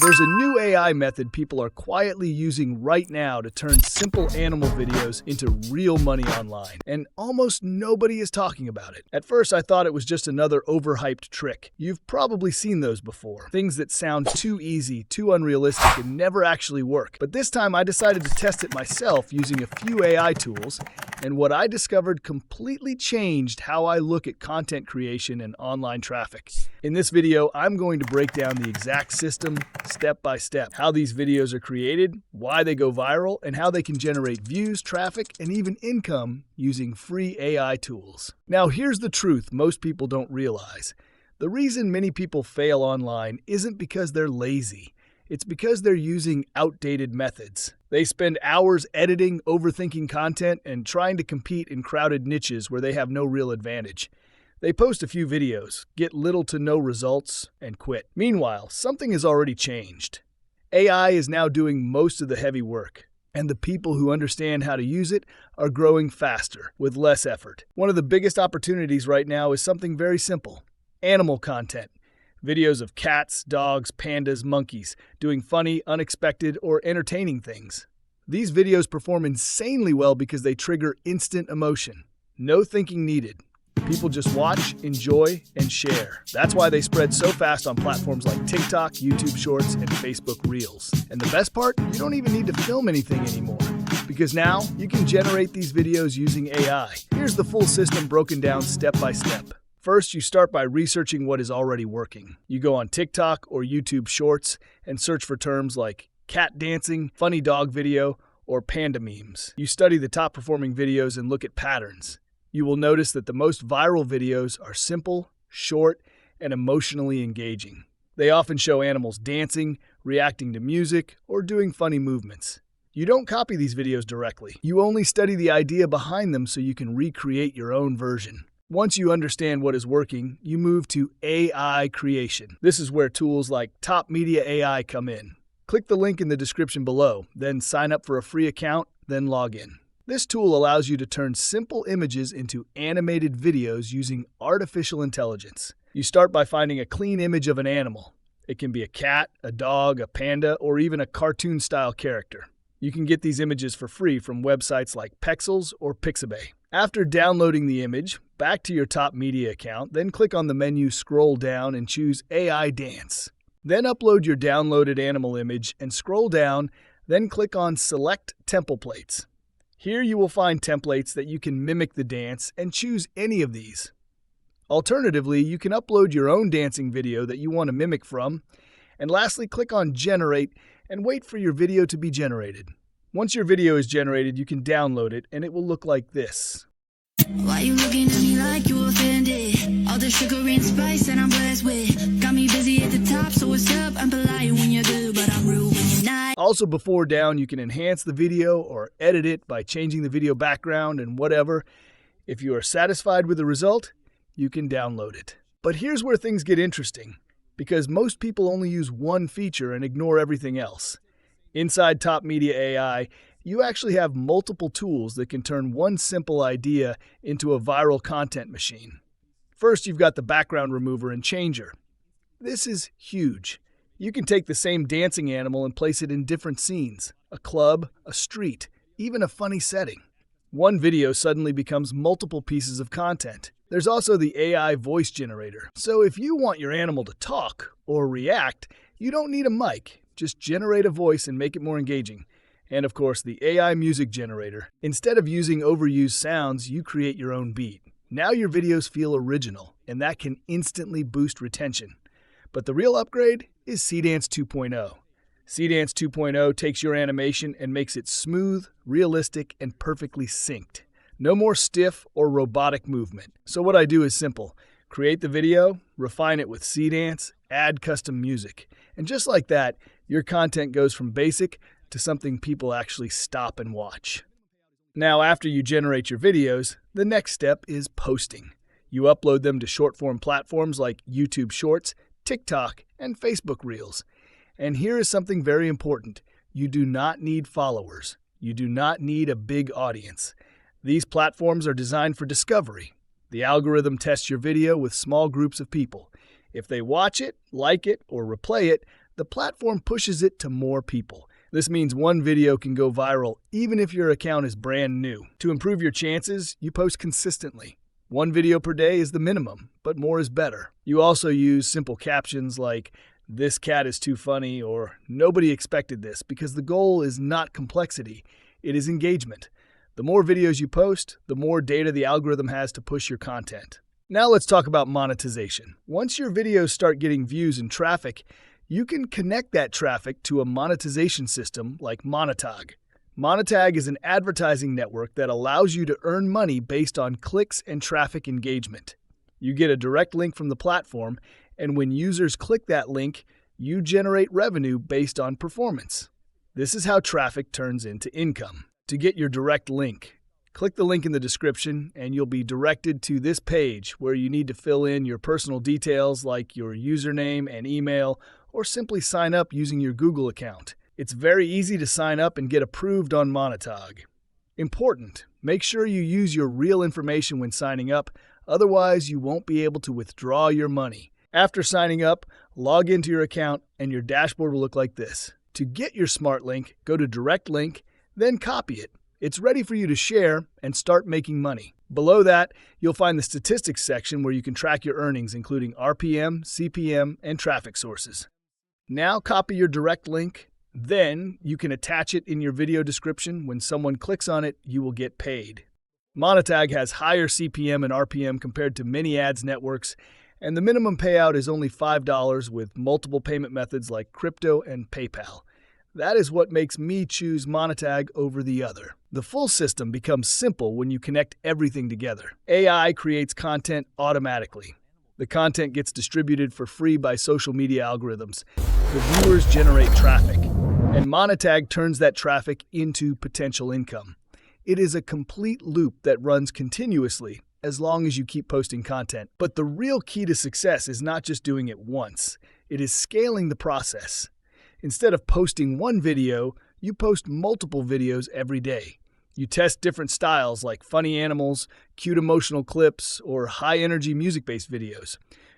There's a new AI method people are quietly using right now to turn simple animal videos into real money online, and almost nobody is talking about it. At first, I thought it was just another overhyped trick. You've probably seen those before. Things that sound too easy, too unrealistic, and never actually work. But this time, I decided to test it myself using a few AI tools, and what I discovered completely changed how I look at content creation and online traffic. In this video, I'm going to break down the exact system, step by step, how these videos are created, why they go viral, and how they can generate views, traffic, and even income using free AI tools. Now, here's the truth most people don't realize. The reason many people fail online isn't because they're lazy. It's because they're using outdated methods. They spend hours editing, overthinking content, and trying to compete in crowded niches where they have no real advantage. They post a few videos, get little to no results, and quit. Meanwhile, something has already changed. AI is now doing most of the heavy work, and the people who understand how to use it are growing faster, with less effort. One of the biggest opportunities right now is something very simple: animal content. Videos of cats, dogs, pandas, monkeys, doing funny, unexpected, or entertaining things. These videos perform insanely well because they trigger instant emotion. No thinking needed. People just watch, enjoy, and share. That's why they spread so fast on platforms like TikTok, YouTube Shorts, and Facebook Reels. And the best part, you don't even need to film anything anymore, because now you can generate these videos using AI. Here's the full system broken down step by step. First, you start by researching what is already working. You go on TikTok or YouTube Shorts and search for terms like cat dancing, funny dog video, or panda memes. You study the top performing videos and look at patterns. You will notice that the most viral videos are simple, short, and emotionally engaging. They often show animals dancing, reacting to music, or doing funny movements. You don't copy these videos directly. You only study the idea behind them so you can recreate your own version. Once you understand what is working, you move to AI creation. This is where tools like TopMedia AI come in. Click the link in the description below, then sign up for a free account, then log in. This tool allows you to turn simple images into animated videos using artificial intelligence. You start by finding a clean image of an animal. It can be a cat, a dog, a panda, or even a cartoon-style character. You can get these images for free from websites like Pexels or Pixabay. After downloading the image, back to your TopMedia account, then click on the menu, scroll down, and choose AI Dance. Then upload your downloaded animal image and scroll down, then click on Select Templates. Here you will find templates that you can mimic the dance and choose any of these. Alternatively, you can upload your own dancing video that you want to mimic from. And lastly, click on Generate and wait for your video to be generated. Once your video is generated, you can download it and it will look like this. Why you looking at me like you offended? All the sugar and spice that I'm blessed with got me busy at the top, so what's up? I'm polite when you're good, but I'm rude when you're not. Also, before down, you can enhance the video or edit it by changing the video background and whatever. If you are satisfied with the result, you can download it. But here's where things get interesting, because most people only use one feature and ignore everything else. Inside TopMedia AI, you actually have multiple tools that can turn one simple idea into a viral content machine. First, you've got the background remover and changer. This is huge. You can take the same dancing animal and place it in different scenes: a club, a street, even a funny setting. One video suddenly becomes multiple pieces of content. There's also the AI voice generator. So if you want your animal to talk or react, you don't need a mic. Just generate a voice and make it more engaging. And of course, the AI music generator. Instead of using overused sounds, you create your own beat. Now your videos feel original, and that can instantly boost retention. But the real upgrade is Seedance 2.0. Seedance 2.0 takes your animation and makes it smooth, realistic, and perfectly synced. No more stiff or robotic movement. So what I do is simple. Create the video, refine it with Seedance, add custom music. And just like that, your content goes from basic to something people actually stop and watch. Now, after you generate your videos, the next step is posting. You upload them to short-form platforms like YouTube Shorts, TikTok, and Facebook Reels. And here is something very important. You do not need followers. You do not need a big audience. These platforms are designed for discovery. The algorithm tests your video with small groups of people. If they watch it, like it, or replay it, the platform pushes it to more people. This means one video can go viral even if your account is brand new. To improve your chances, you post consistently. One video per day is the minimum, but more is better. You also use simple captions like, "This cat is too funny," or "Nobody expected this," because the goal is not complexity, it is engagement. The more videos you post, the more data the algorithm has to push your content. Now let's talk about monetization. Once your videos start getting views and traffic, you can connect that traffic to a monetization system like Monetag. Monetag is an advertising network that allows you to earn money based on clicks and traffic engagement. You get a direct link from the platform, and when users click that link, you generate revenue based on performance. This is how traffic turns into income. To get your direct link, click the link in the description and you'll be directed to this page where you need to fill in your personal details like your username and email, or simply sign up using your Google account. It's very easy to sign up and get approved on Monetag. Important: make sure you use your real information when signing up, otherwise you won't be able to withdraw your money. After signing up, log into your account and your dashboard will look like this. To get your smart link, go to Direct Link, then copy it. It's ready for you to share and start making money. Below that, you'll find the statistics section where you can track your earnings, including RPM, CPM, and traffic sources. Now copy your direct link. Then you can attach it in your video description. When someone clicks on it, you will get paid. Monetag has higher CPM and RPM compared to many ads networks, and the minimum payout is only $5 with multiple payment methods like crypto and PayPal. That is what makes me choose Monetag over the other. The full system becomes simple when you connect everything together. AI creates content automatically. The content gets distributed for free by social media algorithms. The viewers generate traffic, and Monetag turns that traffic into potential income. It is a complete loop that runs continuously as long as you keep posting content. But the real key to success is not just doing it once. It is scaling the process. Instead of posting one video, you post multiple videos every day. You test different styles like funny animals, cute emotional clips, or high-energy music-based videos.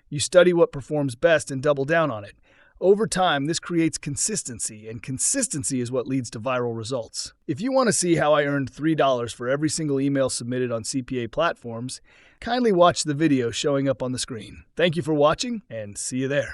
You study what performs best and double down on it. Over time, this creates consistency, and consistency is what leads to viral results. If you want to see how I earned $3 for every single email submitted on CPA platforms, kindly watch the video showing up on the screen. Thank you for watching, and see you there.